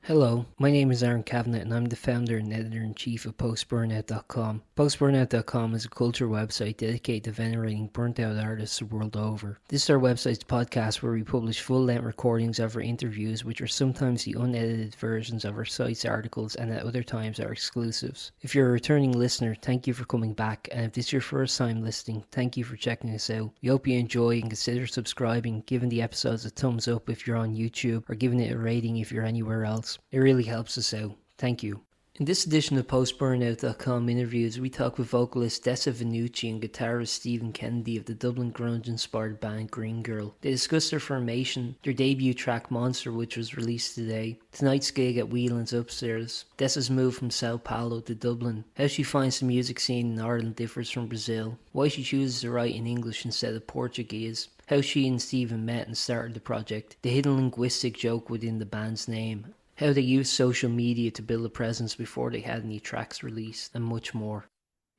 Hello, my name is Aaron Kavanagh and I'm the founder and editor-in-chief of Post-Burnout.com. Post-Burnout.com is a culture website dedicated to venerating burnt-out artists the world over. This is our website's podcast where we publish full-length recordings of our interviews, which are sometimes the unedited versions of our site's articles and at other times are exclusives. If you're a returning listener, thank you for coming back, and if this is your first time listening, thank you for checking us out. We hope you enjoy and consider subscribing, giving the episodes a thumbs up if you're on YouTube, or giving it a rating if you're anywhere else. It really helps us out. Thank you. In this edition of PostBurnout.com interviews, we talk with vocalist Dessa Venucci and guitarist Stephen Kennedy of the Dublin grunge-inspired band Gurl. They discuss their formation, their debut track Monster, which was released today, tonight's gig at Whelan's Upstairs, Dessa's move from Sao Paulo to Dublin, how she finds the music scene in Ireland differs from Brazil, why she chooses to write in English instead of Portuguese, how she and Stephen met and started the project, the hidden linguistic joke within the band's name, how they used social media to build a presence before they had any tracks released, and much more.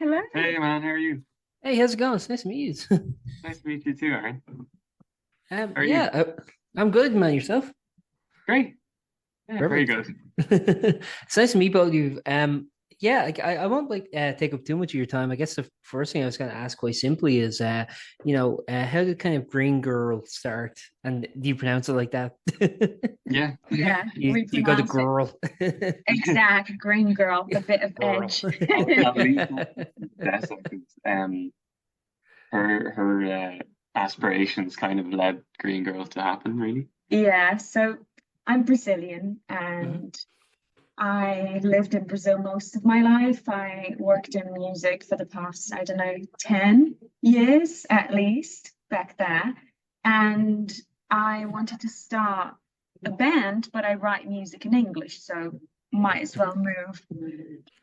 Hello. Hey man, how are you? Hey, how's it going? It's nice to meet you. Nice to meet you too, Aaron. How are yeah, you? I'm good, man. Yourself? Great. Yeah, very Perfect. good. It's nice to meet both of you. Yeah, I won't take up too much of your time. I guess the first thing I was going to ask quite simply is, how did kind of Green Girl start? And do you pronounce it like that? Yeah. Yeah, we You got the pronounce girl. exact green girl, a bit of Girl. edge. At least that's her aspirations kind of led Green Girl to happen, really. Yeah, so I'm Brazilian and I lived in Brazil most of my life. I worked in music for the past, I don't know, 10 years at least back there. And I wanted to start a band, but I write music in English, so might as well move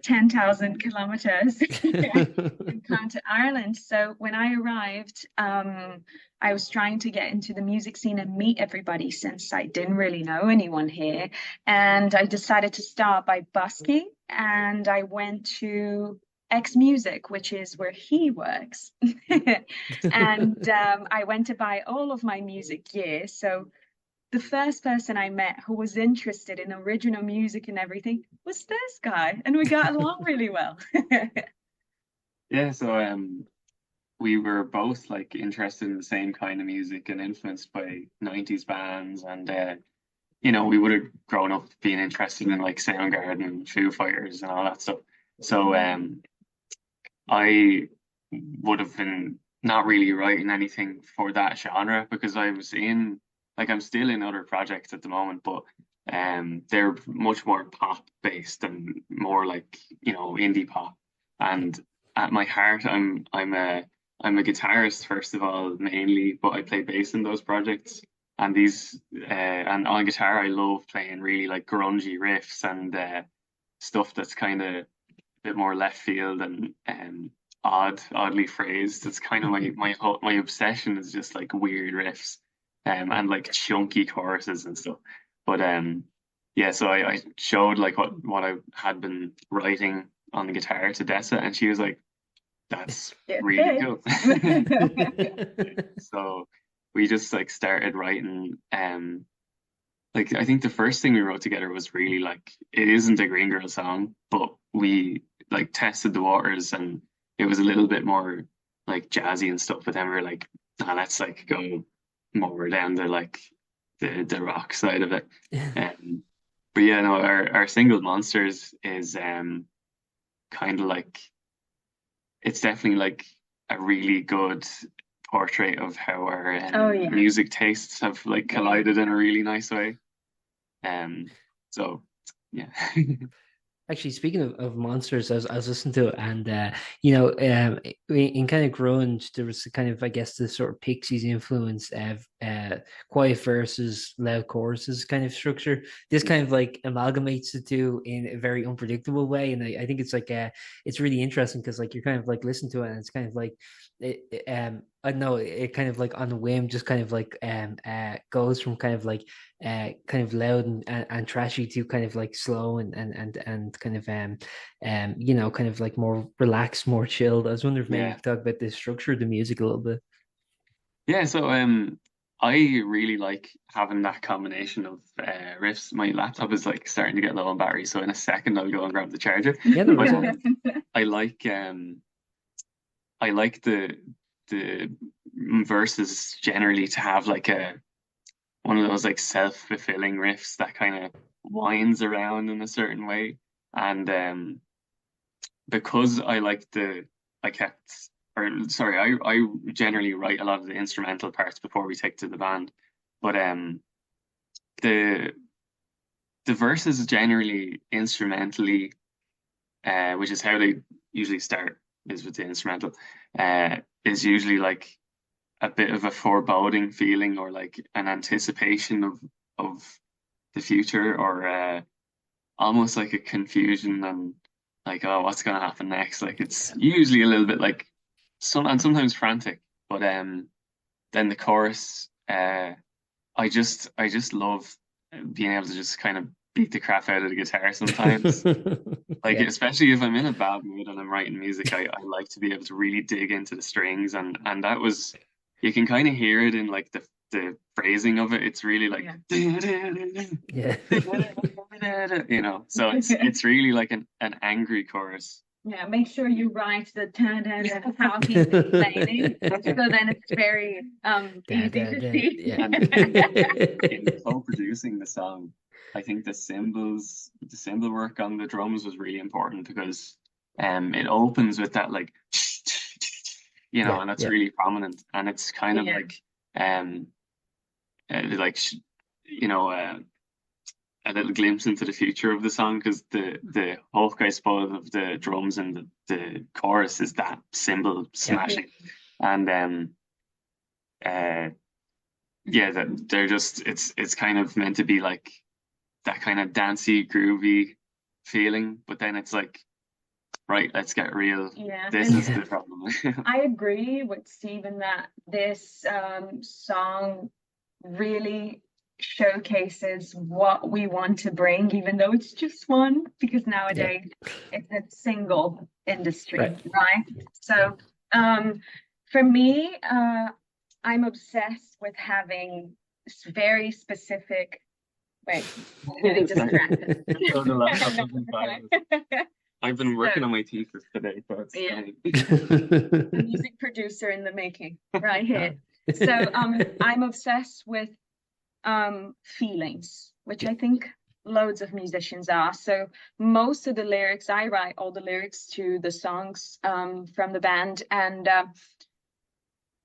10,000 kilometers and come to Ireland. So when I arrived, I was trying to get into the music scene and meet everybody since I didn't really know anyone here. And I decided to start by busking, and I went to X Music, which is where he works. And I went to buy all of my music gear. So the first person I met who was interested in original music and everything was this guy, and we got along really well. Yeah, so we were both like interested in the same kind of music and influenced by 90s bands and we would have grown up being interested in like Soundgarden and Foo Fighters and all that stuff. So I would have been not really writing anything for that genre because I was in I'm still in other projects at the moment, but they're much more pop based and more like, indie pop. And at my heart I'm a guitarist first of all mainly, but I play bass in those projects. And and on guitar I love playing really like grungy riffs and stuff that's kind of a bit more left field and oddly phrased. It's kind of my obsession is just like weird riffs and like chunky choruses and stuff. But yeah, so I showed like what I had been writing on the guitar to Dessa, and she was like, "That's really cool." So we just like started writing. Like I think the first thing we wrote together was really like it isn't a Green Girl song, but we like tested the waters, and it was a little bit more like jazzy and stuff. But then we were like, "Nah, let's like go more down to like the rock side of it." But yeah, no, our single Monsters is kind of like it's definitely like a really good portrait of how our Oh yeah. music tastes have like collided in a really nice way. So yeah. Actually, speaking of monsters, I was listening to it, and in kind of grunge, there was kind of, I guess, the sort of Pixies influence of quiet verses, loud choruses kind of structure. This kind of like amalgamates the two in a very unpredictable way, and I think it's like it's really interesting because like you're kind of like listening to it, and it's kind of like I don't know, it kind of like on a whim, just kind of like goes from kind of like kind of loud and trashy to kind of like slow and kind of kind of like more relaxed, more chilled. I was wondering if maybe you Yeah. could talk about the structure of the music a little bit. Yeah, so I really like having that combination of riffs. My laptop is like starting to get low on battery, so in a second I'll go and grab the charger. Yeah, no But worries. I like the verses generally to have like a one of those like self-fulfilling riffs that kind of winds around in a certain way. And because I like I kept or sorry, I generally write a lot of the instrumental parts before we take to the band. But the the verses generally instrumentally, which is how they usually start, is with the instrumental, is usually like a bit of a foreboding feeling or like an anticipation of the future or almost like a confusion and like, oh, what's gonna happen next? Like it's usually a little bit like sometimes frantic, but then the chorus, I just love being able to just kind of beat the crap out of the guitar sometimes. Like Yeah. especially if I'm in a bad mood and I'm writing music, I like to be able to really dig into the strings and that was you can kind of hear it in like the phrasing of it. It's really like Yeah. you know, so it's really like an angry chorus. Yeah, make sure you write the how he's explaining, so then it's very easy to see. Yeah. In co-producing the song, I think the cymbal work on the drums was really important because it opens with that like you know, Yeah, and that's yeah. really prominent, and it's kind of Yeah. um like you know a little glimpse into the future of the song because the Hulk, I suppose, of the drums and the chorus is that cymbal smashing, and yeah, that they're just it's kind of meant to be like that kind of dancey, groovy feeling, but then it's like, right, let's get real. Yeah, This is and- the problem. I agree with Stephen that this song really showcases what we want to bring, even though it's just one, because nowadays it's a single industry, right? So for me, I'm obsessed with having very specific. Wait, I'm getting distracted. Oh, the laptop doesn't buy this. I've been working on my thesis today, so it's Yeah. fine. A music producer in the making right here. So I'm obsessed with feelings, which I think loads of musicians are. So most of the lyrics, I write all the lyrics to the songs from the band, and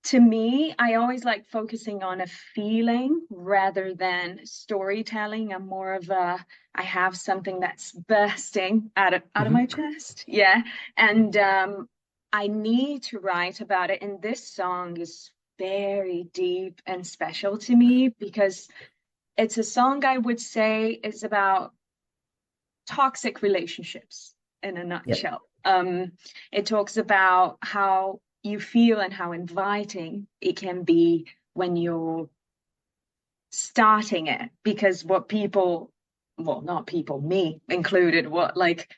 to me, I always like focusing on a feeling rather than storytelling. I'm more of a, I have something that's bursting out of my chest. Yeah. And I need to write about it. And this song is very deep and special to me because it's a song I would say is about toxic relationships in a nutshell. It talks about how you feel and how inviting it can be when you're starting it, because what people, well, not people, me included, what like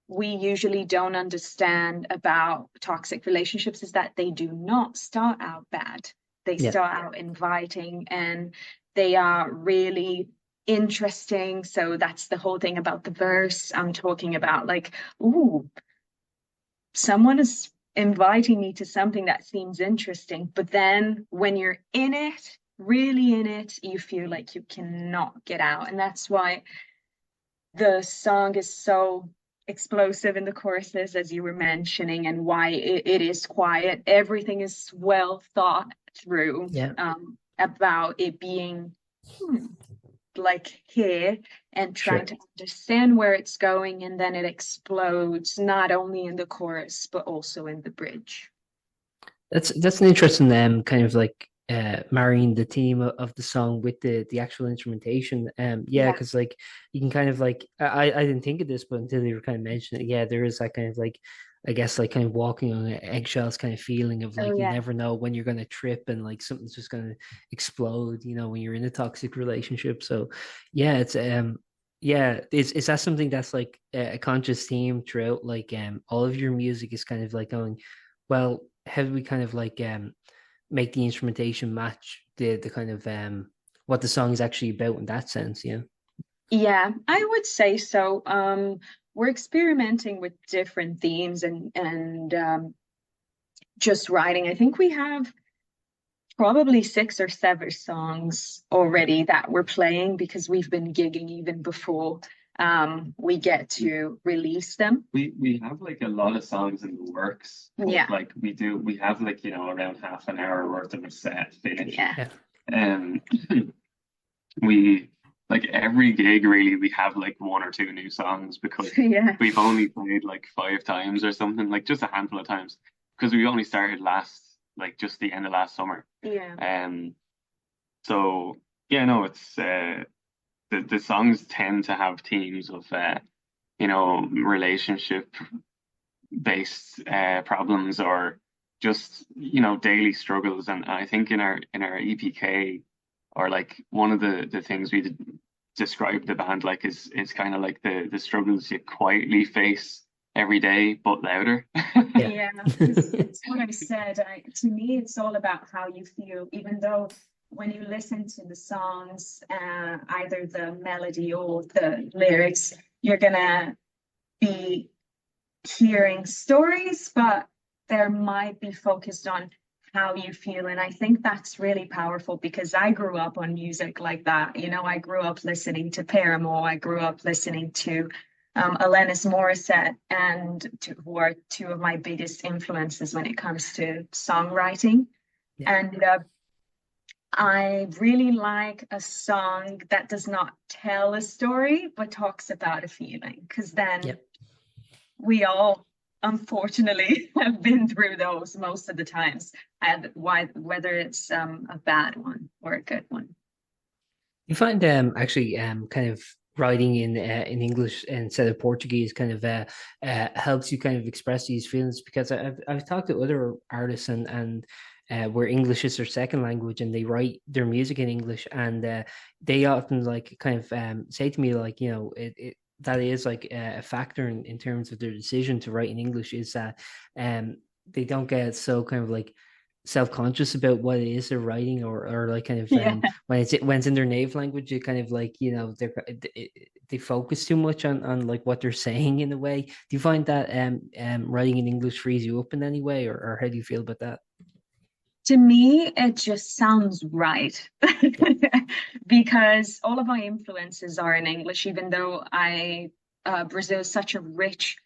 we usually don't understand about toxic relationships is that they do not start out bad. They start out inviting and they are really interesting. So that's the whole thing about the verse. I'm talking about like, ooh, someone is inviting me to something that seems interesting, but then when you're in it, really in it, you feel like you cannot get out. And that's why the song is so explosive in the choruses, as you were mentioning, and why it is quiet. Everything is well thought through about it being like here and trying to understand where it's going, and then it explodes not only in the chorus but also in the bridge. That's an interesting kind of like marrying the theme of the song with the actual instrumentation. Because like you can kind of like I didn't think of this, but until you were kind of mentioning it, there is that kind of like, I guess, like kind of walking on eggshells kind of feeling of like you never know when you're going to trip and like something's just going to explode, you know, when you're in a toxic relationship. So it's is that something that's like a conscious theme throughout like all of your music is kind of like going, well, how do we kind of like make the instrumentation match the kind of what the song is actually about in that sense. Yeah. Yeah, I would say so. We're experimenting with different themes and just writing. I think we have probably 6 or 7 songs already that we're playing because we've been gigging even before we get to release them. We have like a lot of songs in the works. Yeah. Like we have like, around half an hour worth of a set finished. Yeah. And we like every gig really we have like one or two new songs because Yeah. we've only played like 5 times or something, like just a handful of times because we only started just the end of last summer. Yeah. So yeah, no, it's the songs tend to have themes of relationship based problems or just daily struggles. And I think in our EPK, or like one of the things we describe the band like is kind of like the struggles you quietly face every day but louder. Yeah, it's what I said. To me, it's all about how you feel, even though when you listen to the songs, either the melody or the lyrics, you're gonna be hearing stories, but there might be focused on how you feel. And I think that's really powerful because I grew up on music like that. I grew up listening to Paramore, I grew up listening to Alanis Morissette, who are two of my biggest influences when it comes to songwriting. Yeah. And I really like a song that does not tell a story, but talks about a feeling, because then we all, unfortunately, have been through those most of the times, and whether it's a bad one or a good one. You find actually kind of writing in English instead of Portuguese kind of helps you kind of express these feelings, because I've talked to other artists and where English is their second language and they write their music in English, and they often like kind of say to me like that is like a factor in terms of their decision to write in English, is that they don't get so kind of like self-conscious about what it is they're writing, or like kind of when it's in their native language, it kind of like they focus too much on like what they're saying in a way. Do you find that writing in English frees you up in any way, or how do you feel about that? To me, it just sounds right because all of my influences are in English, even though Brazil is such a rich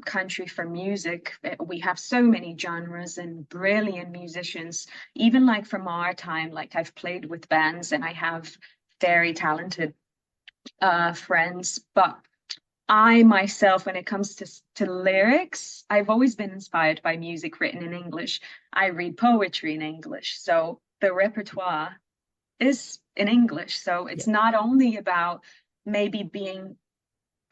country for music. We have so many genres and brilliant musicians, even like from our time. Like I've played with bands and I have very talented friends, but I myself, when it comes to lyrics, I've always been inspired by music written in English. I read poetry in English, so the repertoire is in English. So it's not only about maybe being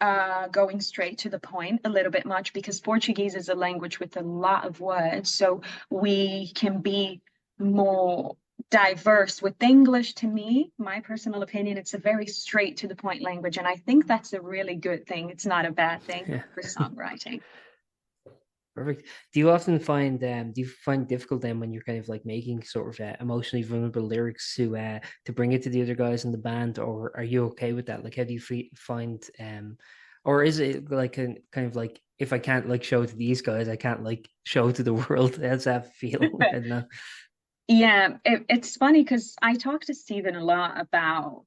going straight to the point a little bit much, because Portuguese is a language with a lot of words, so we can be more diverse. With English, to me, my personal opinion, it's a very straight to the point language, and I think that's a really good thing. It's not a bad thing for songwriting. Perfect. Do you often find difficult then when you're kind of like making sort of emotionally vulnerable lyrics to bring it to the other guys in the band, or are you okay with that? Like, how do you find or is it like a kind of like, if I can't like show it to these guys, I can't like show it to the world? How's that feel? I don't know. Yeah, it's funny because I talk to Stephen a lot about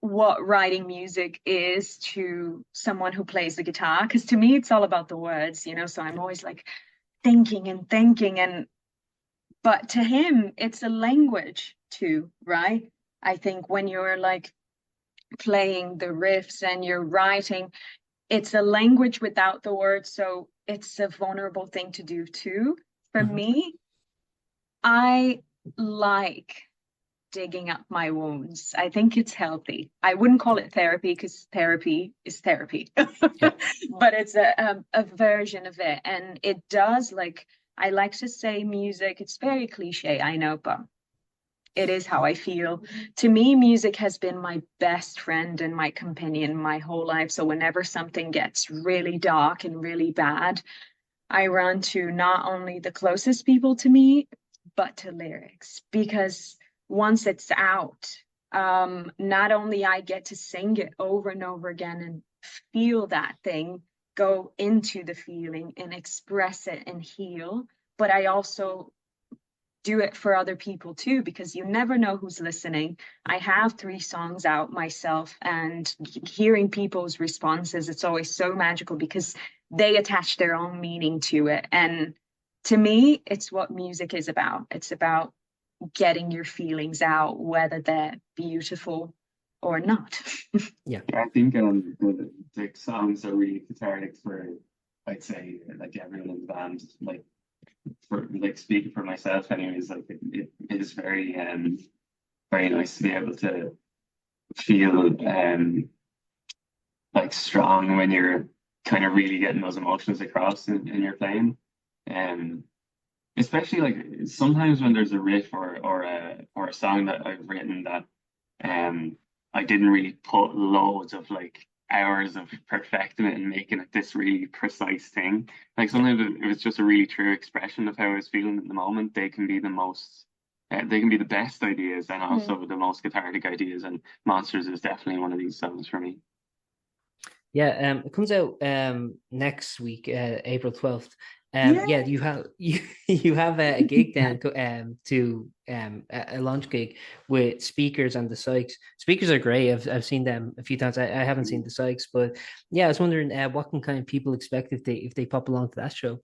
what writing music is to someone who plays the guitar, because to me it's all about the words, so I'm always like thinking, but to him it's a language too, right? I think when you're like playing the riffs and you're writing, it's a language without the words, so it's a vulnerable thing to do too. For me, I like digging up my wounds. I think it's healthy. I wouldn't call it therapy because therapy is therapy, but it's a version of it. And it does, like, I like to say music, it's very cliche, I know, but it is how I feel. To me, music has been my best friend and my companion my whole life. So whenever something gets really dark and really bad, I run to not only the closest people to me, but to lyrics, because once it's out, not only I get to sing it over and over again and feel that thing, go into the feeling and express it and heal, but I also do it for other people too, because you never know who's listening. I have 3 songs out myself, and hearing people's responses, it's always so magical because they attach their own meaning to it. And to me, it's what music is about. It's about getting your feelings out, whether they're beautiful or not. Yeah. I think the songs are really cathartic for, I'd say, like everyone in the band. Like, for like speaking for myself anyways, like it is very very nice to be able to feel like strong when you're kind of really getting those emotions across in your playing. Especially like sometimes when there's a riff or a song that I've written that I didn't really put loads of like hours of perfecting it and making it this really precise thing. Like sometimes it was just a really true expression of how I was feeling at the moment. They can be the most, they can be the best ideas and also the most cathartic ideas. And Monsters is definitely one of these songs for me. Yeah, it comes out next week, April 12th. Yeah, you have a gig then to a launch gig with Speakers and the Sykes. Speakers are great. I've seen them a few times. I haven't seen the Sykes, but yeah, I was wondering what can kind of people expect if they pop along to that show.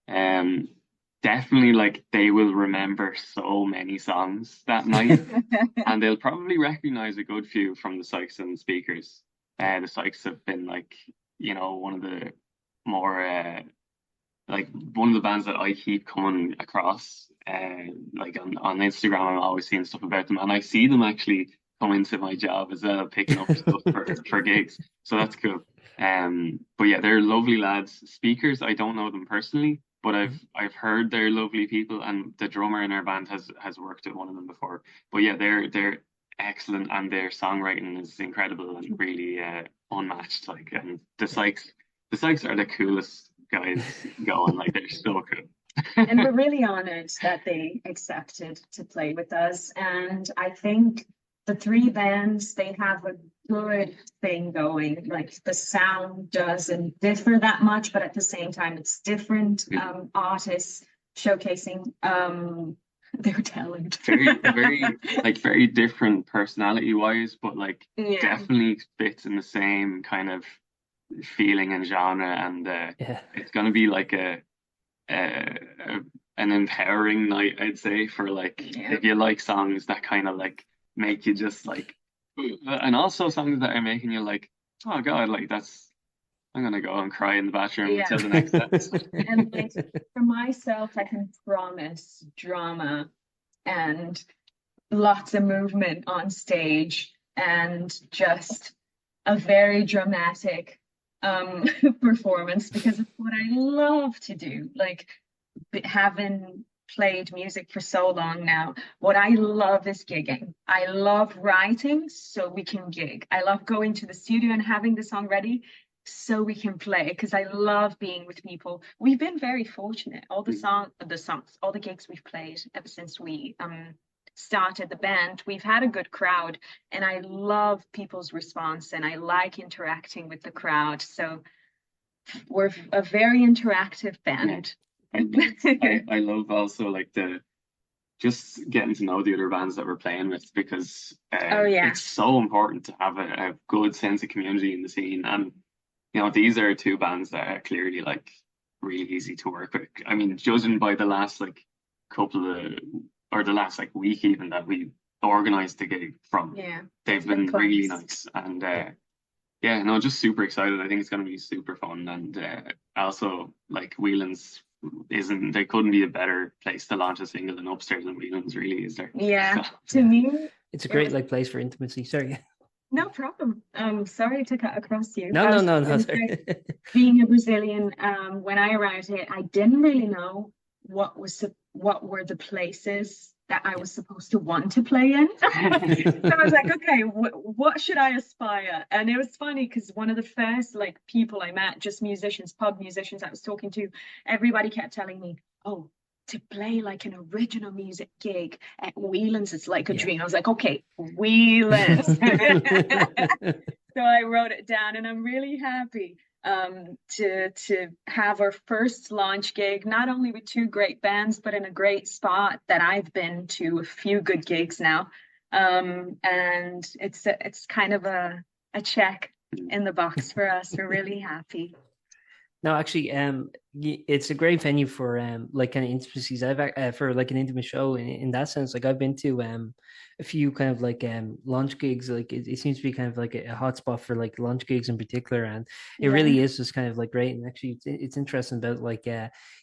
Definitely, like they will remember so many songs that night, and they'll probably recognize a good few from the Sykes and Speakers. The Sykes have been like, one of the more like one of the bands that I keep coming across, like on Instagram. I'm always seeing stuff about them, and I see them actually come into my job as well, picking up stuff for gigs. So that's cool. But yeah, they're lovely lads. Speakers, I don't know them personally, but I've heard they're lovely people, and the drummer in our band has worked with one of them before. But yeah, they're excellent, and their songwriting is incredible and really unmatched. Like, and the Sykes are the coolest guys going. Like, they're so cool. And we're really honored that they accepted to play with us. And I think the 3 bands, they have a good thing going. Like the sound doesn't differ that much, but at the same time, it's different artists showcasing their talent. very different personality wise, but like definitely fits in the same kind of feeling and genre, and it's gonna be like an empowering night, I'd say, for like if you like songs that kind of like make you just like, and also songs that are making you like, oh god, like I'm gonna go and cry in the bathroom until the next episode. And like for myself, I can promise drama and lots of movement on stage and just a very dramatic performance, because it's what I love to do. Like, having played music for so long now, what I love is gigging. I love writing so we can gig. I love going to the studio and having the song ready so we can play, because I love being with people. We've been very fortunate. All the songs, all the gigs we've played ever since we started the band, we've had a good crowd, and I love people's response, and I like interacting with the crowd. So we're a very interactive band. I love also like just getting to know the other bands that we're playing with, because it's so important to have a good sense of community in the scene. And these are 2 bands that are clearly like really easy to work with. I mean, judging by the last like the last like week even that we organized the gig from, they've been really nice. And just super excited. I think it's going to be super fun. And also like Whelan's they couldn't be a better place to launch a single than Upstairs and Whelan's, really, is there? To me, it's a great like place for intimacy. Sorry. No problem. Sorry to cut across you. No. Sorry. Being a Brazilian, when I arrived here, I didn't really know what were the places that I was supposed to want to play in. So I was like, okay, what should I aspire? And it was funny because one of the first like people I met, just musicians, pub musicians I was talking to, everybody kept telling me, oh, to play like an original music gig at Whelan's, it's like a dream. I was like, okay, Whelan's. So I wrote it down, and I'm really happy to have our first launch gig, not only with two great bands, but in a great spot that I've been to a few good gigs now. And it's kind of a check in the box for us. We're really happy. No, actually, it's a great venue for like kind of intimacies. I've for like an intimate show in that sense. Like I've been to a few kind of like launch gigs. Like it seems to be kind of like a hotspot for like launch gigs in particular, and it really is just kind of like great. And actually, it's interesting about like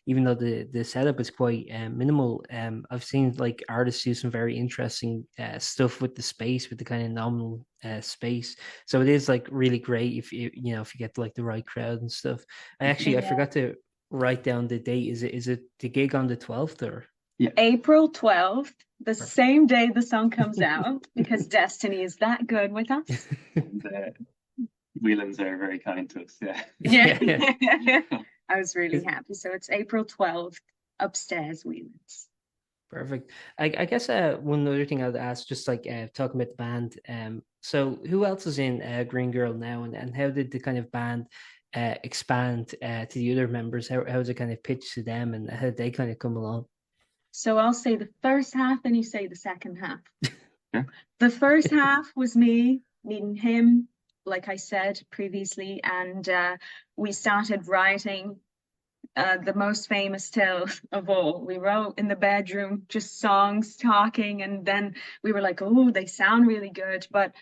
even though the setup is quite minimal, I've seen like artists do some very interesting stuff with the space, with the kind of nominal space. So it is like really great if you if you get like the right crowd and stuff. I forgot to write down the date. Is it the gig on the 12th or? Yeah. April 12th, the same day the song comes out, because Destiny is that good with us. Whelan's are very kind to us. Yeah. I was really happy. So it's April 12th, upstairs, Whelan's. Perfect. I guess one other thing I'd ask, just like talking about the band. So who else is in Green Gurl now, and how did the kind of band expand to the other members? How was it kind of pitched to them, and how did they kind of come along? So I'll say the first half, and you say the second half. Yeah. The first half was me meeting him, like I said previously, and we started writing the most famous tale of all. We wrote in the bedroom, just songs, talking, and then we were like, oh, they sound really good, but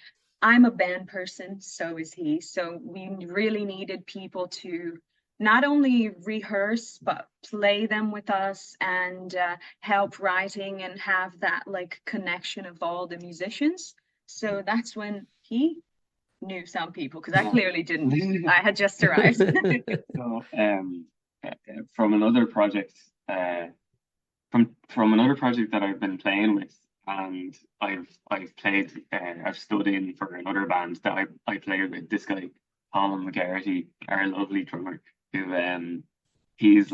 I'm a band person, so is he. So we really needed people to not only rehearse, but play them with us and help writing and have that like connection of all the musicians. So that's when he knew some people, because I clearly didn't. I had just arrived. So, from another project, from another project that I've been playing with, and I've played, I've stood in for another band that I played with. This guy, Colin McGarity, our lovely drummer, who he's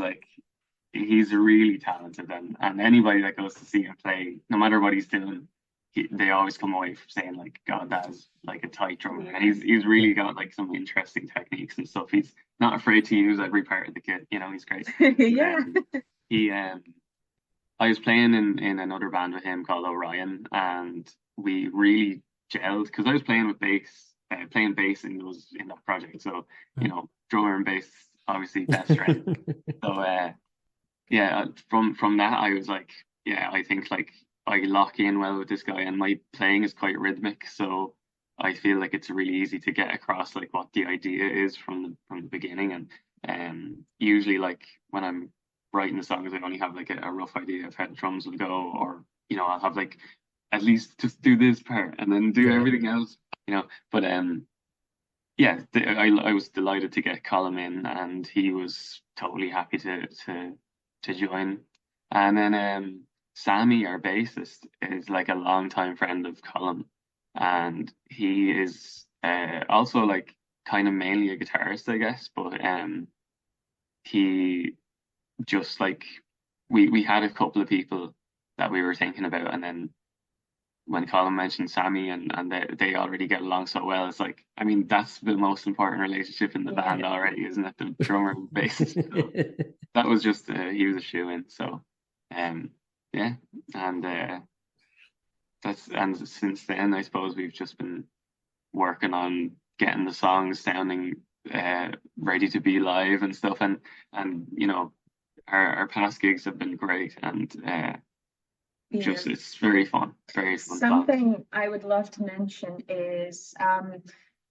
really talented, and anybody that goes to see him play, no matter what he's doing, they always come away from saying like, God, that is like a tight drummer. And he's really got like some interesting techniques and stuff. He's not afraid to use every part of the kit. He's great. Yeah. I was playing in another band with him called Orion, and we really gelled because I was playing bass in that project. So drummer and bass obviously best friend. So from that I was like, I think like I lock in well with this guy, and my playing is quite rhythmic, so I feel like it's really easy to get across like what the idea is from the beginning. And usually like when I'm writing the songs, I only have like a rough idea of how the drums will go, or I'll have like at least just do this part and then do everything else, but I was delighted to get Colin in, and he was totally happy to join. And then Sammy, our bassist, is like a longtime friend of Colin, and he is also like kind of mainly a guitarist, I guess, but he just like we had a couple of people that we were thinking about, and then when Colin mentioned Sammy and they already get along so well, it's like, I mean, that's the most important relationship in the band already, isn't it? The drummer and bassist. So that was just he was a shoe-in. So and since then I suppose we've just been working on getting the songs sounding ready to be live and stuff, and our past gigs have been great, and it's very fun. Something I would love to mention is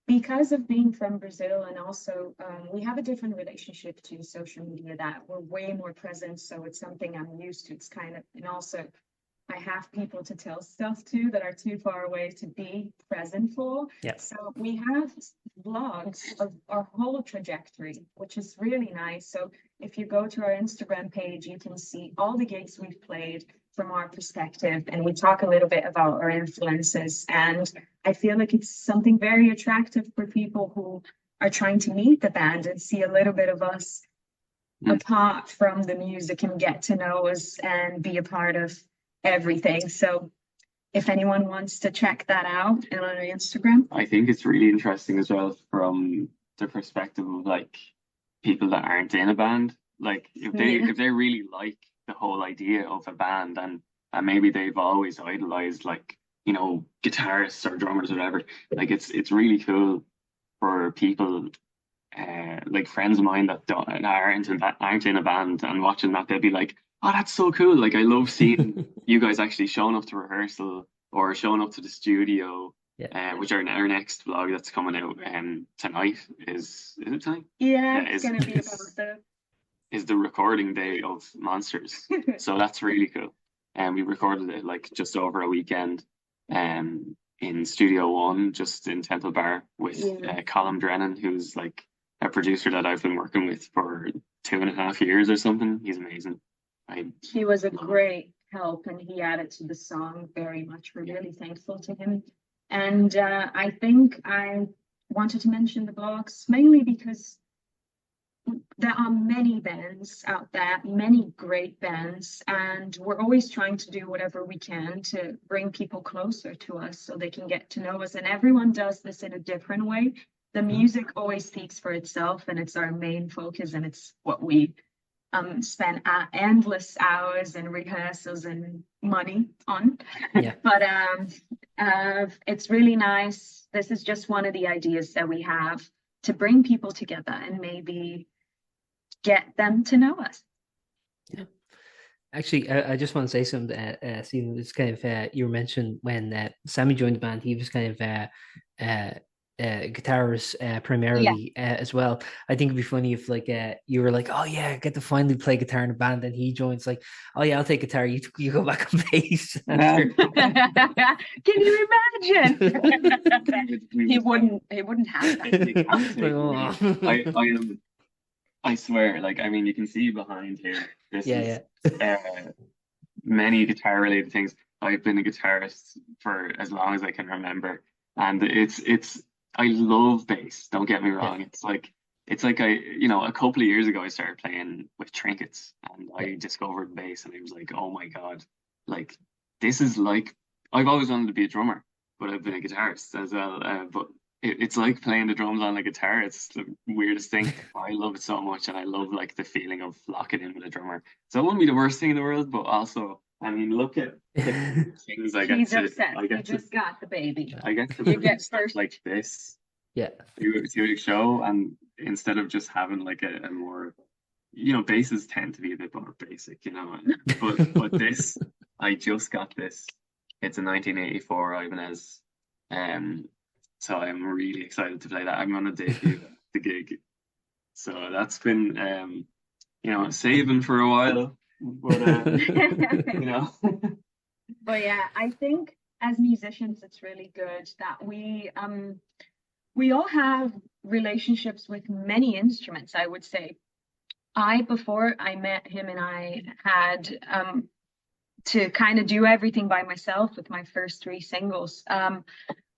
because of being from Brazil, and also we have a different relationship to social media, that we're way more present, so it's something I'm used to. It's kind of, and also I have people to tell stuff to that are too far away to be present for. Yeah. So we have vlogs of our whole trajectory, which is really nice. So if you go to our Instagram page, you can see all the gigs we've played from our perspective, and we talk a little bit about our influences. And I feel like it's something very attractive for people who are trying to meet the band and see a little bit of us apart from the music and get to know us and be a part of everything. So if anyone wants to check that out on our Instagram. I think it's really interesting as well from the perspective of like people that aren't in a band. Like if they really like the whole idea of a band and maybe they've always idolized like, you know, guitarists or drummers or whatever, like it's really cool for people like friends of mine that aren't in a band and watching that, they'll be like, oh, that's so cool. Like I love seeing you guys actually showing up to rehearsal or showing up to the studio. Yeah. Which our next vlog that's coming out tonight is it tonight? Yeah, it's gonna be about the recording day of Monsters. So that's really cool. And we recorded it like just over a weekend in Studio One, just in Temple Bar with Colin Drennan, who's like a producer that I've been working with for 2.5 years or something. He's amazing. He was a great help and he added to the song very much. We're really thankful to him. And I think I wanted to mention the blogs mainly because there are many bands out there, many great bands, and we're always trying to do whatever we can to bring people closer to us so they can get to know us. And everyone does this in a different way. The music always speaks for itself, and it's our main focus, and it's what we spend endless hours and rehearsals and money on. Yeah. But it's really nice. This is just one of the ideas that we have to bring people together and maybe get them to know us. Yeah. Actually, I just want to say something. Stephen, it's kind of you mentioned when Sammy joined the band, he was kind of guitarist primarily as well. I think it'd be funny if like you were like, oh yeah, I get to finally play guitar in a band, and he joins like, oh yeah, I'll take guitar, you go back on bass. Can you imagine? He wouldn't have that. I swear, like, I mean, you can see behind here, this is many guitar related things. I've been a guitarist for as long as I can remember, and I love bass. Don't get me wrong. It's like a couple of years ago I started playing with trinkets and I discovered bass and I was like, oh my God, like this is like I've always wanted to be a drummer, but I've been a guitarist as well. But it's like playing the drums on a guitar. It's the weirdest thing. I love it so much, and I love like the feeling of locking in with a drummer. So it wouldn't be the worst thing in the world, but also, I mean, look at the things I get He's to. upset. I get you just got the baby. I get to get stuff like this. Yeah. To a show, and instead of just having like a more, you know, basses tend to be a bit more basic, you know. But this, I just got this. It's a 1984 Ibanez. So I'm really excited to play that. I'm gonna debut the gig. So that's been you know, saving for a while. But you know. But yeah, I think as musicians it's really good that we all have relationships with many instruments, I would say. Before I met him and I had to kind of do everything by myself with my first 3 singles.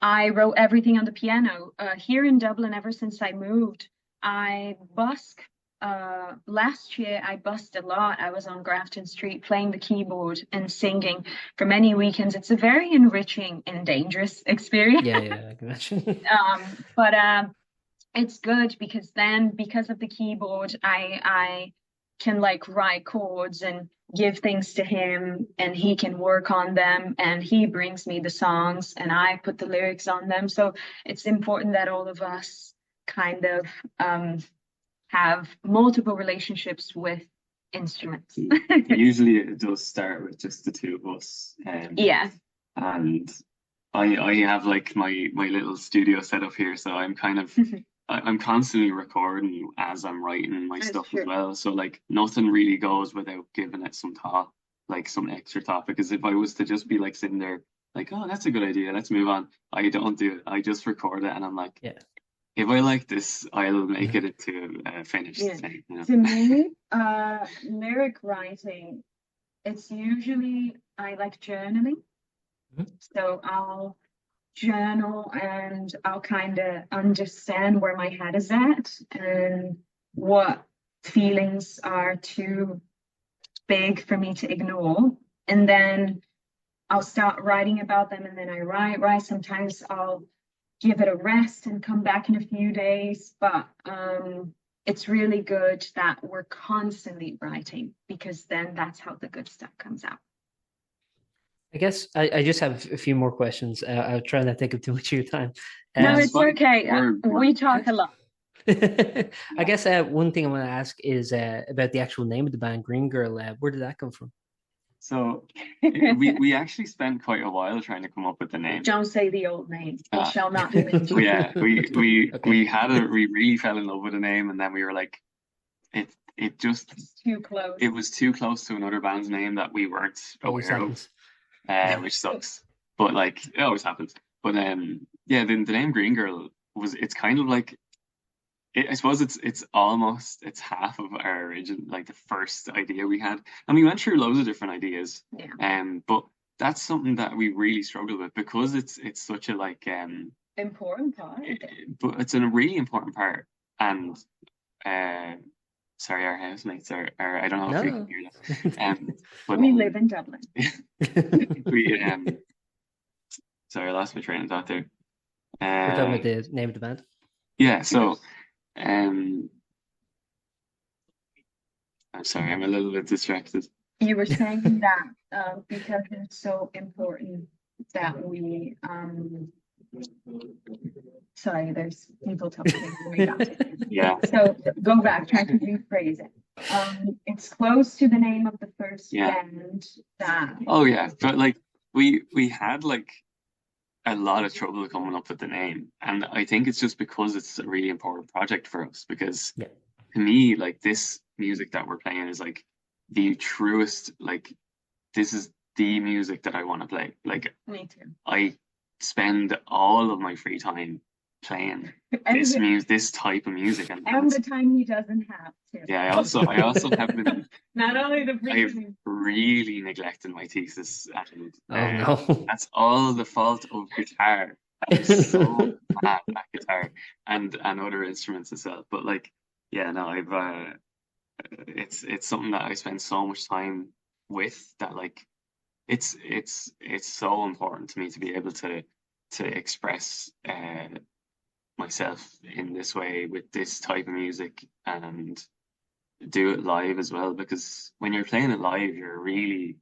I wrote everything on the piano. Here in Dublin, ever since I moved, I busk. Last year, I busked a lot. I was on Grafton Street playing the keyboard and singing for many weekends. It's a very enriching and dangerous experience. Yeah, I can imagine. But it's good because of the keyboard, I can like write chords and give things to him and he can work on them and he brings me the songs and I put the lyrics on them. So it's important that all of us kind of have multiple relationships with instruments. Usually it does start with just the two of us. Yeah. And I have like my little studio set up here, so I'm kind of I'm constantly recording as I'm writing my stuff as well. So like nothing really goes without giving it some thought, like some extra thought. Because if I was to just be like sitting there, like, oh, that's a good idea, let's move on. I don't do it. I just record it, and I'm like, if I like this, I'll make it into a finished thing. You know? To me, lyric writing, it's usually I like journaling. So I'll journal and I'll kind of understand where my head is at and what feelings are too big for me to ignore. And then I'll start writing about them, and then I write. Sometimes I'll give it a rest and come back in a few days. But it's really good that we're constantly writing, because then that's how the good stuff comes out. I guess I just have a few more questions. I'll try not to take up too much of your time. No, it's okay. We talk a lot. I guess one thing I want to ask is about the actual name of the band, Green Girl. Where did that come from? So we actually spent quite a while trying to come up with the name. Don't say the old name. It shall not be mentioned. Yeah, we really fell in love with the name, and then we were like, it just It's too close. It was too close to another band's name that we weren't aware of, which sucks. But like, it always happens. But yeah, the name Green Girl it's kind of like, I suppose it's half of our original, like the first idea we had, and we went through loads of different ideas. Yeah. But that's something that we really struggled with, because it's such a like important part. But it's a really important part. And sorry, our housemates are I don't know if you can hear that. But we live in Dublin. we sorry, I lost my train of thought there. We're talking about the name of the band. Yeah, so I'm sorry, I'm a little bit distracted. You were saying that because it's so important that we sorry, there's people talking. Yeah. So go back, try to rephrase it. It's close to the name of the first band that. Oh yeah, but like we had like a lot of trouble coming up with the name, and I think it's just because it's a really important project for us, because to me, like, this music that we're playing is like the truest, like, this is the music that I want to play. Like, me too. I spend all of my free time playing this type of music, and the time he doesn't have to. Yeah, I also have been not only the free I've really neglected my thesis, and no, that's all the fault of guitar. I'm so bad at guitar and other instruments as well. But like, yeah, no, I've it's something that I spend so much time with, that like it's so important to me to be able to express myself in this way with this type of music, and do it live as well, because when you're playing it live, you're really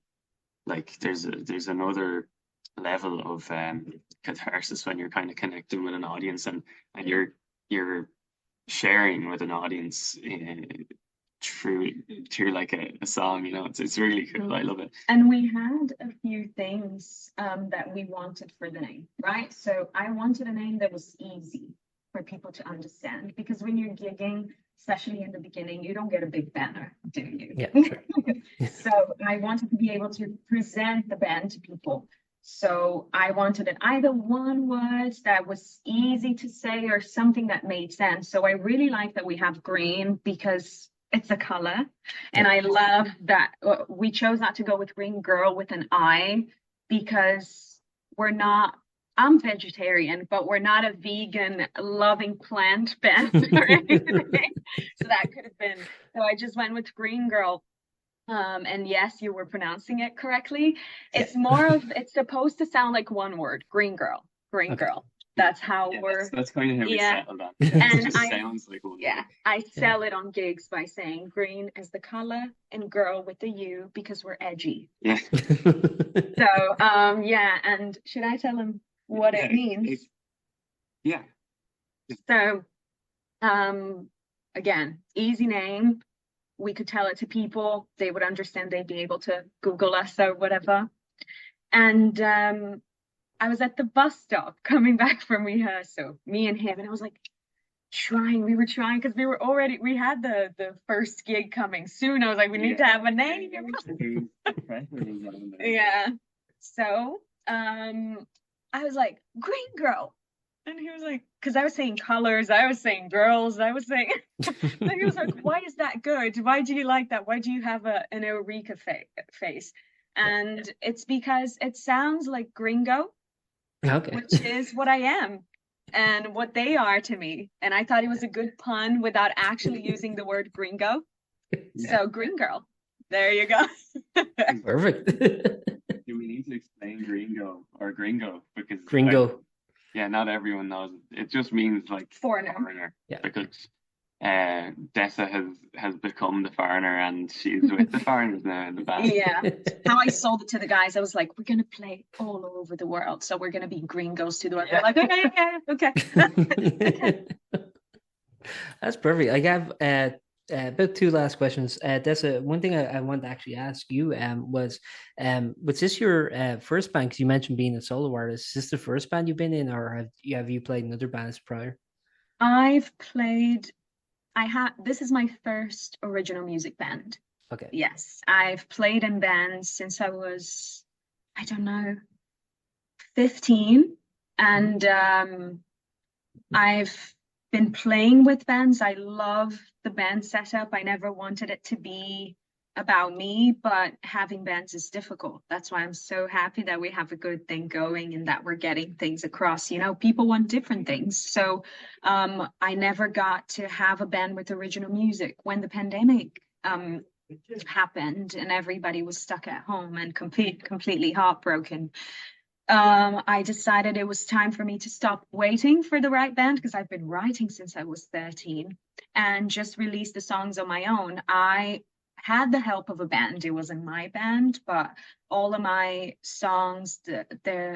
like, there's another level of catharsis when you're kind of connecting with an audience, and you're sharing with an audience through like a song, you know. It's really cool. I love it. And we had a few things that we wanted for the name, right? So I wanted a name that was easy for people to understand, because when you're gigging, especially in the beginning, you don't get a big banner, do you? Yeah, sure. So I wanted to be able to present the band to people. So I wanted it either one word that was easy to say or something that made sense. So I really like that we have green, because it's a color. And I love that we chose not to go with Green Girl with an I, because I'm vegetarian, but we're not a vegan loving plant band or anything. So that could have been, so I just went with Green Girl. And yes, you were pronouncing it correctly. It's more of, it's supposed to sound like one word, Green Girl, Green Girl. That's how that's kind of how we settled on. And it sounds like one word. I sell it on gigs by saying green is the color and girl with the U, because we're edgy. Yeah. So and should I tell them what it means? So again, easy name. We could tell it to people, they would understand, they'd be able to Google us or whatever. And I was at the bus stop coming back from rehearsal, me and him, and I was like, we were trying, because we had the first gig coming soon. I was like, we need to have a name. Yeah. So I was like, Green Girl. And he was like, because I was saying colors, I was saying girls, I was saying, so he was like, why is that good? Why do you like that? Why do you have an Eureka face? And it's because it sounds like gringo, which is what I am. and what they are to me. And I thought it was a good pun without actually using the word gringo. Yeah. So green girl. There you go. Perfect. Do we need to explain gringo or gringo? Because Gringo. yeah, not everyone knows it. It just means like Foreigner. Yeah. Because Dessa has become the foreigner, and she's with the foreigners now in the band. Yeah. How I sold it to the guys, I was like, we're gonna play all over the world, so we're gonna be gringos to the world. They're like, okay. That's perfect. I have about two last questions. Dessa, one thing I wanted to actually ask you was this your first band? Because you mentioned being a solo artist. Is this the first band you've been in, or have you played in other bands prior? This is my first original music band. Okay. Yes, I've played in bands since I was, I don't know, 15. And I've been playing with bands. I love the band setup. I never wanted it to be about me, but having bands is difficult. That's why I'm so happy that we have a good thing going and that we're getting things across. You know, people want different things. So I never got to have a band with original music when the pandemic happened and everybody was stuck at home and completely heartbroken. I decided it was time for me to stop waiting for the right band because I've been writing since I was 13 and just release the songs on my own. I had the help of a band. It wasn't my band, but all of my songs,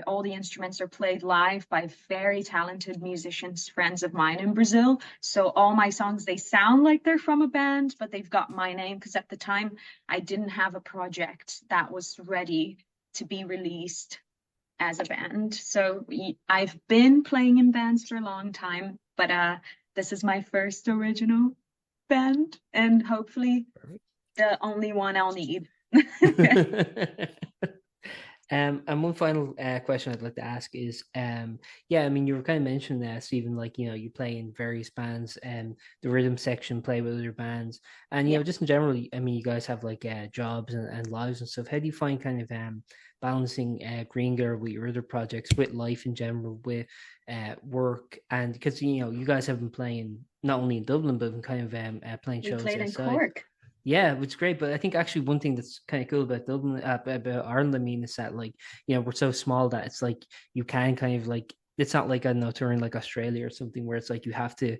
all the instruments are played live by very talented musicians, friends of mine in Brazil. So all my songs, they sound like they're from a band, but they've got my name because at the time I didn't have a project that was ready to be released as a band. So I've been playing in bands for a long time, but this is my first original band and hopefully the only one I'll need. And one final question I'd like to ask is, yeah, I mean, you were kind of mentioning that, Stephen, like, you know, you play in various bands and the rhythm section play with other bands. And, you know, just in general, I mean, you guys have like jobs and lives and stuff. How do you find kind of balancing Green Girl with your other projects, with life in general, with work? And because, you know, you guys have been playing not only in Dublin, but kind of playing shows played outside. In Cork. Yeah, it's great. But I think actually one thing that's kind of cool about Dublin, about Ireland, I mean, is that like, you know, we're so small that it's like you can kind of like, it's not like, I don't know, touring like Australia or something where it's like you have to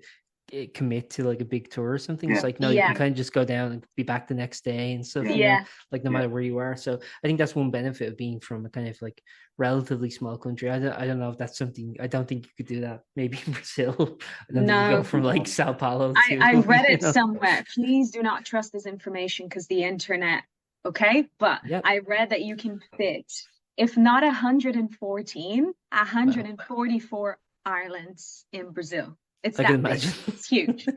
commit to like a big tour or something. It's like, no, you can kind of just go down and be back the next day and stuff, you know, like no matter where you are. So I think that's one benefit of being from a kind of like relatively small country. I don't know if that's something, I don't think you could do that maybe in Brazil. I don't think you go from like Sao Paulo to, I read it somewhere. Please do not trust this information because the internet, okay? But I read that you can fit, if not 114, 144 islands in Brazil. It's that big. It's huge.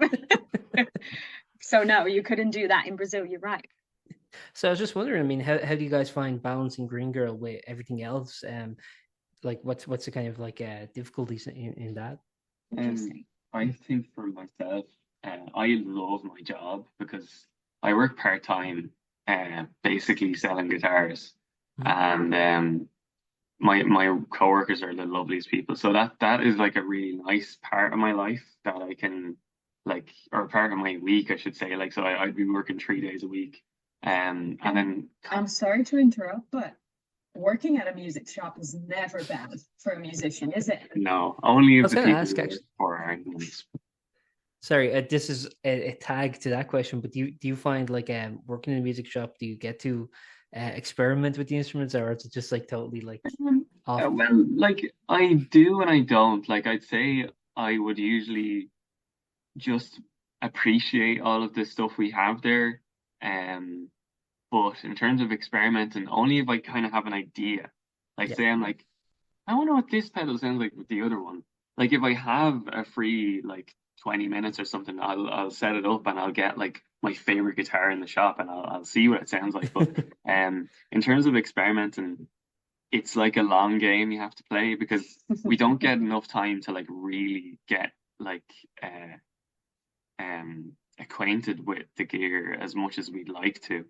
So no, you couldn't do that in Brazil. You're right. So I was just wondering, I mean, how do you guys find balancing Green Girl with everything else? Like what's the kind of like difficulties in that? I think for myself, I love my job because I work part-time, basically selling guitars, and my coworkers are the loveliest people. So that is like a really nice part of my life that I can like, or part of my week, I should say. Like, so I'd be working 3 days a week. And then I'm sorry to interrupt, but working at a music shop is never bad for a musician, is it? No, only if the people ask, actually. are. Sorry, this is a tag to that question, but do you find like working in a music shop, do you get to experiment with the instruments, or is it just like totally like off? Well, like I do and I don't. Like I'd say I would usually just appreciate all of the stuff we have there. But in terms of experimenting, only if I kind of have an idea. Like say I'm like, I wonder what this pedal sounds like with the other one. Like if I have a free like 20 minutes or something, I'll set it up and I'll get like my favorite guitar in the shop and I'll see what it sounds like. But in terms of experimenting, it's like a long game you have to play because we don't get enough time to like really get like acquainted with the gear as much as we'd like to.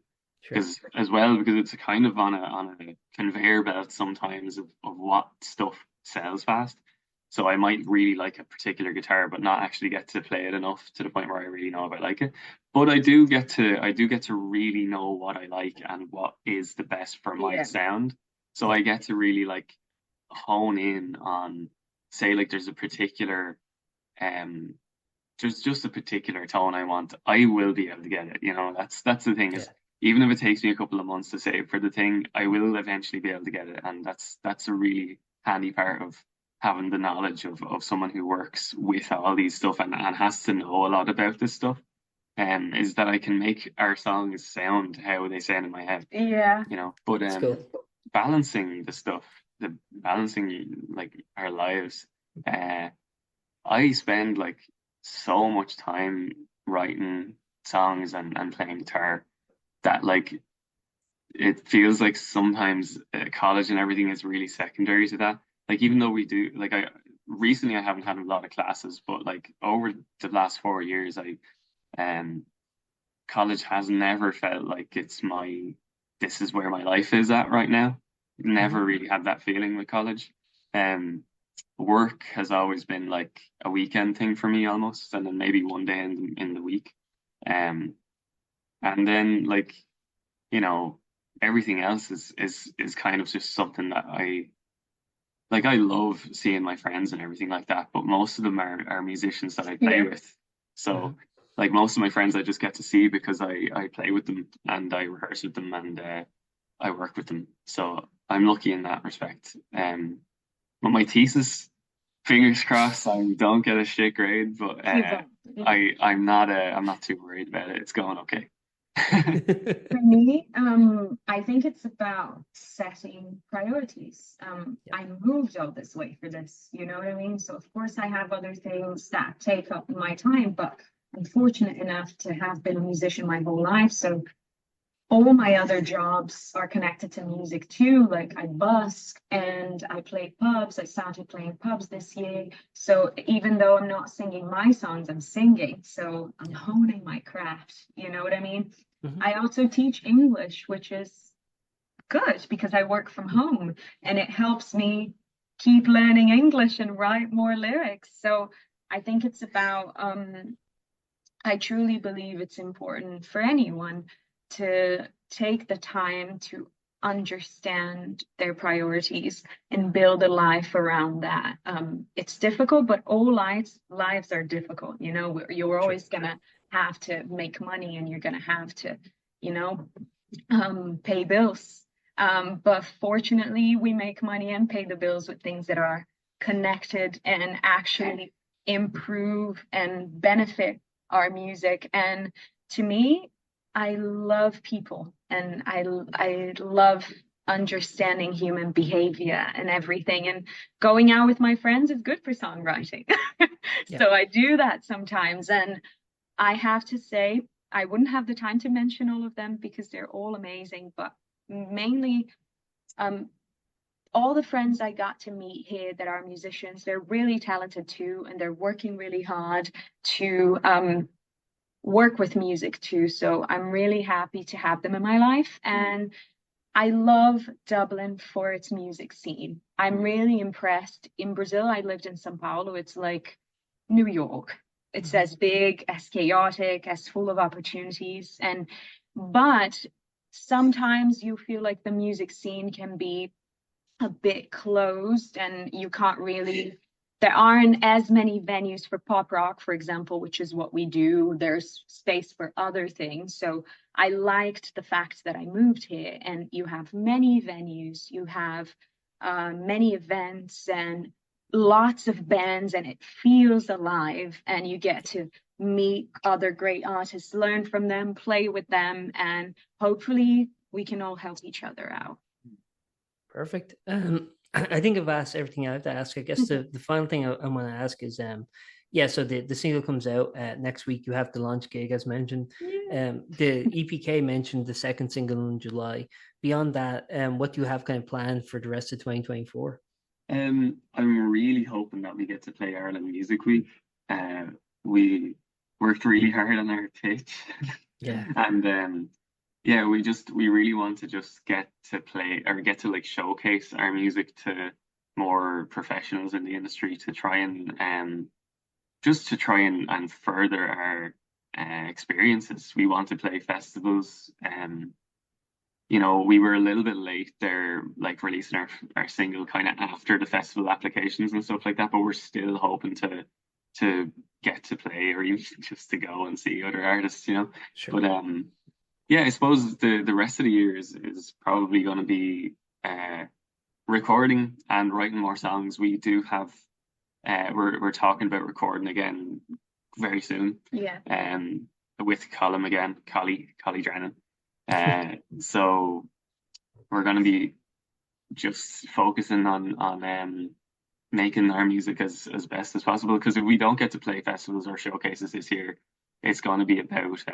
Because it's a kind of on a conveyor belt sometimes of what stuff sells fast. So I might really like a particular guitar, but not actually get to play it enough to the point where I really know if I like it. But I do get to really know what I like and what is the best for my Yeah. sound. So Yeah. I get to really like hone in on, say, like there's a particular just a particular tone I want. I will be able to get it. You know, that's the thing, is Yeah. even if it takes me a couple of months to save for the thing, I will eventually be able to get it. And that's a really handy part of having the knowledge of someone who works with all these stuff and has to know a lot about this stuff. Is that I can make our songs sound how they sound in my head, Yeah. you know. But It's cool. balancing the stuff, the balancing like our lives, I spend like so much time writing songs and playing guitar that like it feels like sometimes college and everything is really secondary to that. Like even though we do, like I recently I haven't had a lot of classes, but like over the last 4 years, I um college has never felt like it's my this is where my life is at right now. Never Hmm. really had that feeling with college. Um, Work has always been like a weekend thing for me almost, and then maybe one day in the week. Um, and then like, you know, everything else is kind of just something that I like. I love seeing my friends and everything like that, but most of them are musicians that I play Yeah. with. Hmm. So like most of my friends I just get to see because I play with them and I rehearse with them and I work with them. So I'm lucky in that respect. But my thesis, fingers crossed, I don't get a shit grade, but You don't. I'm not too worried about it. It's going okay. For me, I think it's about setting priorities. Yeah. I moved all this way for this, you know what I mean? So of course I have other things that take up my time, but I'm fortunate enough to have been a musician my whole life. So all my other jobs are connected to music too. Like I busk and I play pubs. I started playing pubs this year. So even though I'm not singing my songs, I'm singing. So I'm Yeah. honing my craft. You know what I mean? Hmm. I also teach English, which is good because I work from home and it helps me keep learning English and write more lyrics. So I think it's about I truly believe it's important for anyone to take the time to understand their priorities and build a life around that. It's difficult, but all lives are difficult. You know, you're True. always gonna have to make money and you're gonna have to, you know, pay bills. But fortunately, we make money and pay the bills with things that are connected and actually improve and benefit our music. And to me, I love people and I love understanding human behavior and everything. And going out with my friends is good for songwriting. Yeah. So I do that sometimes. And I have to say, I wouldn't have the time to mention all of them because they're all amazing, but mainly um, all the friends I got to meet here that are musicians, they're really talented too, and they're working really hard to work with music too. So I'm really happy to have them in my life. And I love Dublin for its music scene. I'm really impressed. In Brazil, I lived in São Paulo. It's like New York. It's Hmm. as big, as chaotic, as full of opportunities. But sometimes you feel like the music scene can be a bit closed and you can't really there aren't as many venues for pop rock, for example, which is what we do. There's space for other things. So I liked the fact that I moved here and you have many venues, you have many events and lots of bands, and it feels alive. And you get to meet other great artists, learn from them, play with them, and hopefully we can all help each other out. Perfect. I think I've asked everything I have to ask. I guess the final thing I want to ask is, yeah, so the single comes out next week. You have the launch gig, as mentioned. Yeah. The EPK mentioned the second single in July. Beyond that, what do you have kind of planned for the rest of 2024? I'm really hoping that we get to play Ireland Music Week. We worked really hard on our pitch, Yeah. and yeah, we really want to just get to play or get to like showcase our music to more professionals in the industry to try and just to try and further our experiences. We want to play festivals. You know, we were a little bit late there, like releasing our single kind of after the festival applications and stuff like that, but we're still hoping to get to play or even just to go and see other artists, you know. Sure. But yeah, I suppose the rest of the year is probably going to be recording and writing more songs. We do have we're talking about recording again very soon. Yeah. With Colin again, Collie Drennan. So we're going to be just focusing on making our music as best as possible, because if we don't get to play festivals or showcases this year, it's going to be about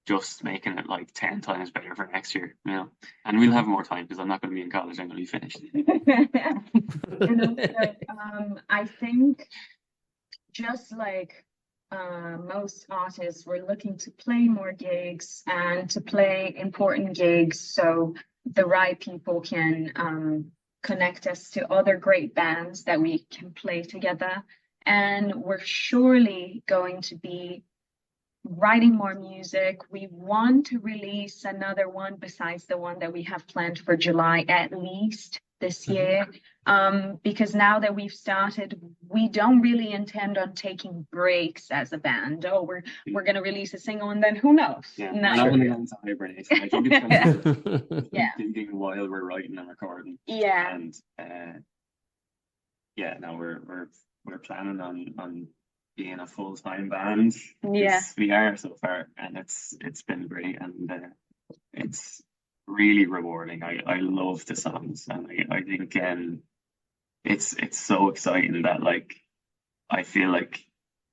just making it like 10 times better for next year, you know. And we'll have more time because I'm not going to be in college. I'm going to be finished. And also, I think just like most artists, we're looking to play more gigs and to play important gigs so the right people can connect us to other great bands that we can play together. And we're surely going to be writing more music. We want to release another one besides the one that we have planned for July at least this year, because now that we've started, we don't really intend on taking breaks as a band. Oh, we're going to release a single and then who knows? Yeah, No. we're not going to get into hibernation. I think it's going to be Yeah. thinking while we're writing and recording. Yeah. And yeah, no, we're planning on being a full-time band. Yeah. Yes, we are so far, and it's been great, and it's really rewarding. I love the songs, and I think it's so exciting that like I feel like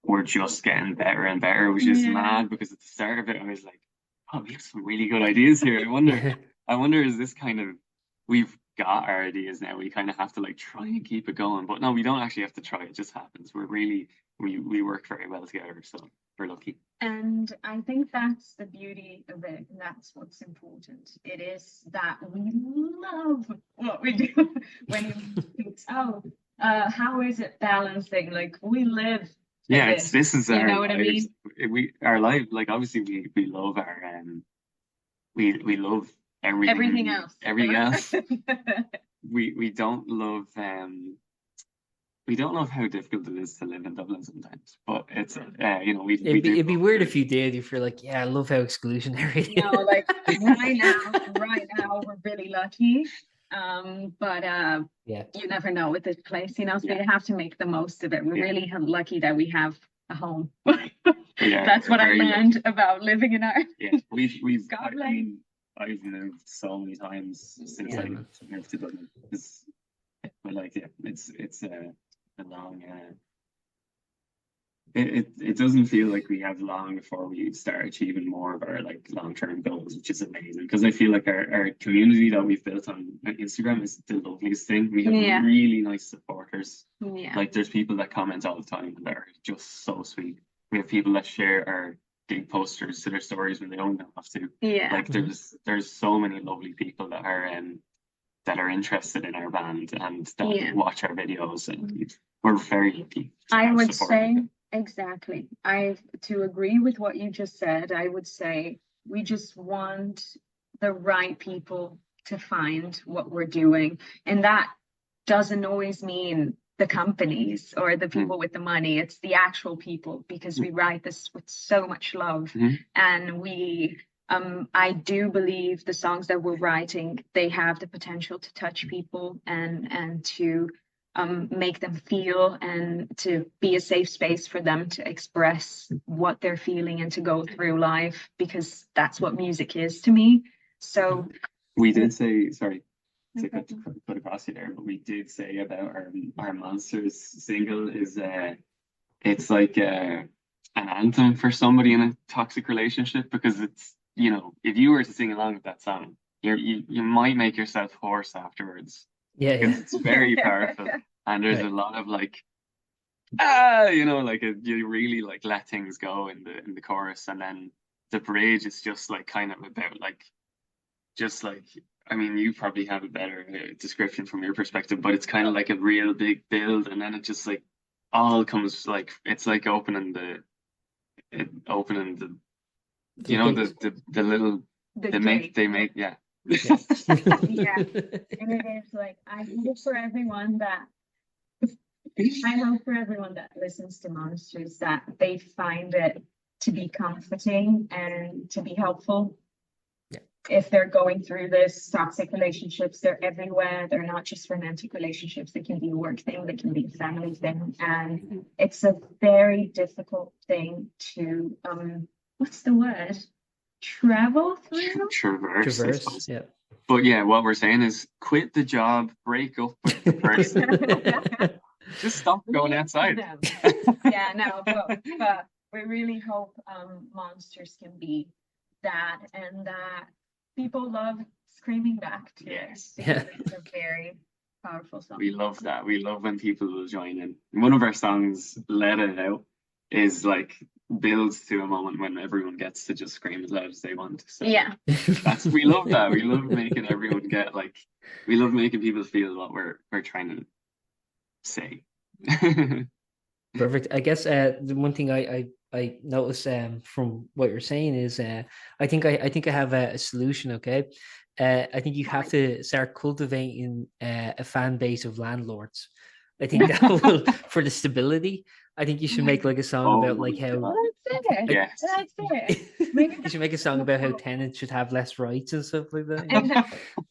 we're just getting better and better, which is mad, because at the start of it I was like, oh, we have some really good ideas here. I wonder is this kind of, we've got our ideas now, we kind of have to like try and keep it going, but no, we don't actually have to try, it just happens. We work very well together, so we're lucky. And I think that's the beauty of it, and that's what's important. It is that we love what we do. When you think, how is it balancing? Like, we live. Yeah, this is you our know what lives. I mean? Our life, like obviously we love our we love everything else. Everything else. We don't love we don't know how difficult it is to live in Dublin sometimes, but it's you know, it'd be weird if you did, if you're like, yeah, I love how exclusionary it is. No, like right now we're really lucky. But you never know with this place, you know, so we have to make the most of it. We're really lucky that we have a home. That's what I learned about living in Ireland. Yeah, I mean, I've moved so many times since I moved to Dublin. But like, it's a long. It doesn't feel like we have long before we start achieving more of our like long-term goals, which is amazing, because I feel like our community that we've built on Instagram is the loveliest thing. We have really nice supporters. Yeah. Like there's people that comment all the time that are just so sweet. We have people that share our gig posters to their stories when they don't have to. Yeah. Like there's so many lovely people that are interested in our band and that watch our videos, and we're very lucky. I would say exactly. To agree with what you just said, I would say we just want the right people to find what we're doing, and that doesn't always mean the companies or the people with the money. It's the actual people, because we write this with so much love, and we I do believe the songs that we're writing, they have the potential to touch people and to make them feel, and to be a safe space for them to express what they're feeling and to go through life, because that's what music is to me. So we did say, sorry to cut across you there, but we did say about our Monsters single is it's like an anthem for somebody in a toxic relationship, because it's, you know, if you were to sing along with that song, you might make yourself hoarse afterwards. Because it's very powerful, and there's a lot of like, you know, like you really like let things go in the chorus, and then the bridge is just like kind of about like, just like I mean, you probably have a better description from your perspective, but it's kind of like a real big build, and then it just like all comes like it's like opening the The gates. the little The they gate. make yeah. Yeah. And it is like I hope for everyone that listens to Monsters that they find it to be comforting and to be helpful. Yeah. If they're going through this toxic relationships, they're everywhere. They're not just romantic relationships. They can be a work thing, they can be a family thing. And it's a very difficult thing to what's the word? Travel through? Traverse, I suppose. Traverse. Yeah. But yeah, what we're saying is quit the job, break up with the person. Just stop going outside. But we really hope Monsters can be that, and that people love screaming back to. Yes. Yeah. It's a very powerful song. We love that. We love when people will join in. One of our songs, Let It Out, is like builds to a moment when everyone gets to just scream as loud as they want. So Yeah. we love that. We love making everyone get like, we love making people feel what we're trying to say. Perfect. I guess the one thing I noticed from what you're saying is I think I have a solution. Okay, I think you have to start cultivating a fan base of landlords. I think that will for the stability. I think you should make like a song about like how That's it. Yes. That's it. Maybe you should make a song about how tenants should have less rights and stuff like that. and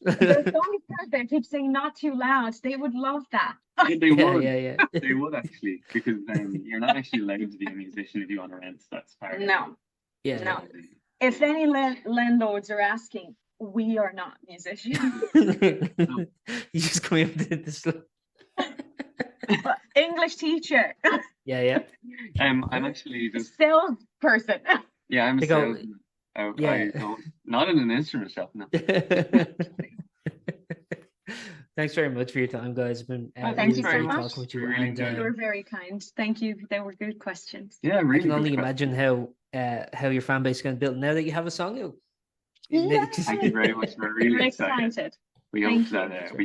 the song is perfect. Keep saying not too loud. They would love that. They would. Yeah. They would actually, because you're not actually allowed to be a musician if you want to rent. That's part No. Yeah. No. If any landlords are asking, we are not musicians. You just come in with this. English teacher. Yeah. I'm actually just Salesperson. yeah. I'm a They go- salesman. Yeah. I don't, not in an instrument shop. No. Thanks very much for your time, guys. It's been Thank you really very great much. talking with you. Really And, enjoyed You were very kind. Thank you. They were good questions. Yeah, I really. can only good imagine how your fan base is going to build now that you have a song out. Yeah. Thank you very much. We're really We're excited. excited. We Thank hope you. that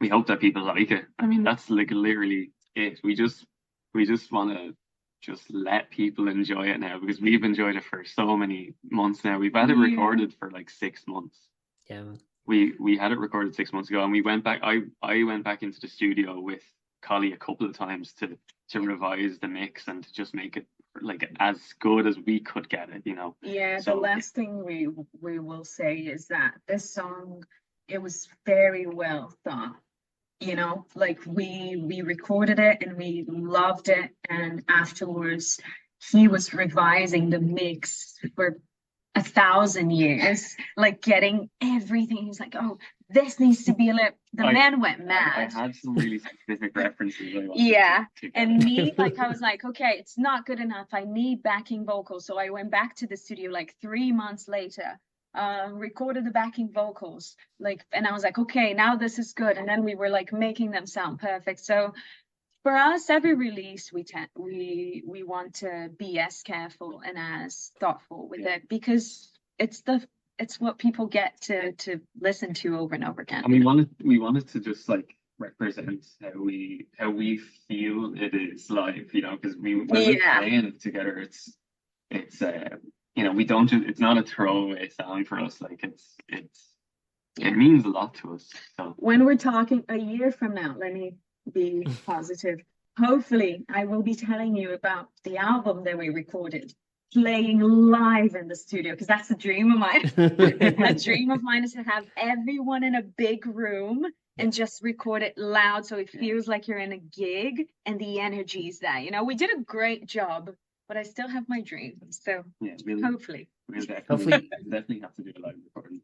we hope that people like it. I mean, that's like literally it. We just want to just let people enjoy it now because we've enjoyed it for so many months now. We've had it Yeah. recorded for like 6 months. Yeah. We had it recorded 6 months ago, and we went back. I went back into the studio with Collie a couple of times to revise the mix and to just make it like as good as we could get it. Yeah, the So- last thing we will say is that this song, it was very well thought. Like we recorded it and we loved it, and afterwards he was revising the mix for 1,000 years, like getting everything. He's like, oh, this needs to be a lip. The man went I mad. had some really specific references. I wanted Yeah, to get. And me, like, I was like, okay, it's not good enough. I need backing vocals. So I went back to the studio like 3 months later, recorded the backing vocals, and I was like, okay, now this is good. And then we were like making them sound perfect. So for us, every release we want to be as careful and as thoughtful with it, because it's what people get to listen to over and over again. And we wanted to just like represent how we feel it is live, because when we're playing it together, it's we don't just, it's not a throwaway song for us. Like it means a lot to us. So when we're talking a year from now, let me be positive. Hopefully, I will be telling you about the album that we recorded, playing live in the studio, because that's a dream of mine. A dream of mine is to have everyone in a big room and just record it loud so it feels like you're in a gig and the energy is there. We did a great job, but I still have my dreams. So yeah, hopefully. we'll Hopefully. definitely have to do a live recording.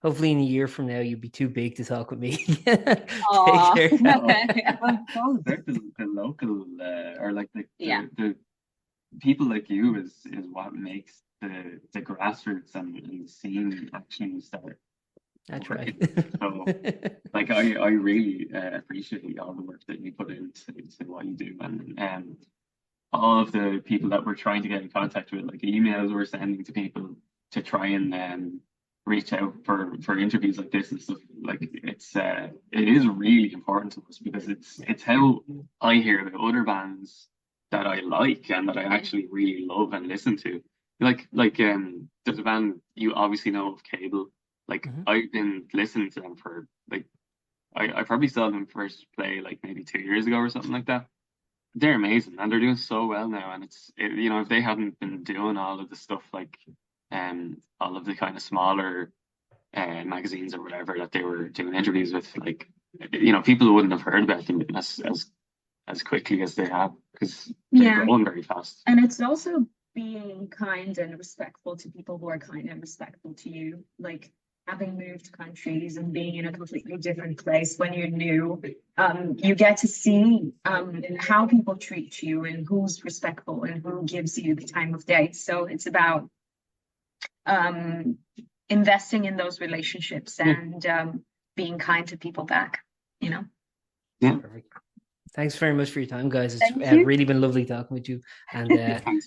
Hopefully, in a year from now, you'll be too big to talk with me. Aw. Take care. Well, it's all about the local or like the people like you is what makes the grassroots and the scene actually start. That's right. So, like, I really appreciate all the work that you put into what you do, and all of the people that we're trying to get in contact with, like emails we're sending to people to try and reach out for interviews like this and stuff. Like it is really important to us because it's how I hear the other bands that I like and that I actually really love and listen to. There's a band you obviously know of, Cable. Like I've been listening to them for like I probably saw them first play like maybe 2 years ago or something like that. They're amazing and they're doing so well now. And if they hadn't been doing all of the stuff like all of the kind of smaller magazines or whatever that they were doing interviews with, like people wouldn't have heard about them as quickly as they have because they're growing very fast. And it's also being kind and respectful to people who are kind and respectful to you. Like having moved countries and being in a completely different place when you're new, you get to see how people treat you and who's respectful and who gives you the time of day. So it's about investing in those relationships and being kind to people back, Yeah. Perfect. Thanks very much for your time, guys. It's really been lovely talking with you. And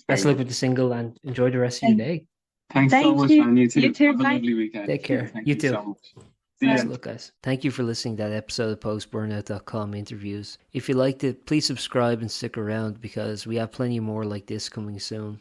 best of luck with the single and enjoy the rest of your day. Thanks so much, man. You too. You too. Have a lovely weekend. Take care. Thank you too. So much. Thanks a lot, guys. Thank you for listening to that episode of Post-Burnout.com interviews. If you liked it, please subscribe and stick around because we have plenty more like this coming soon.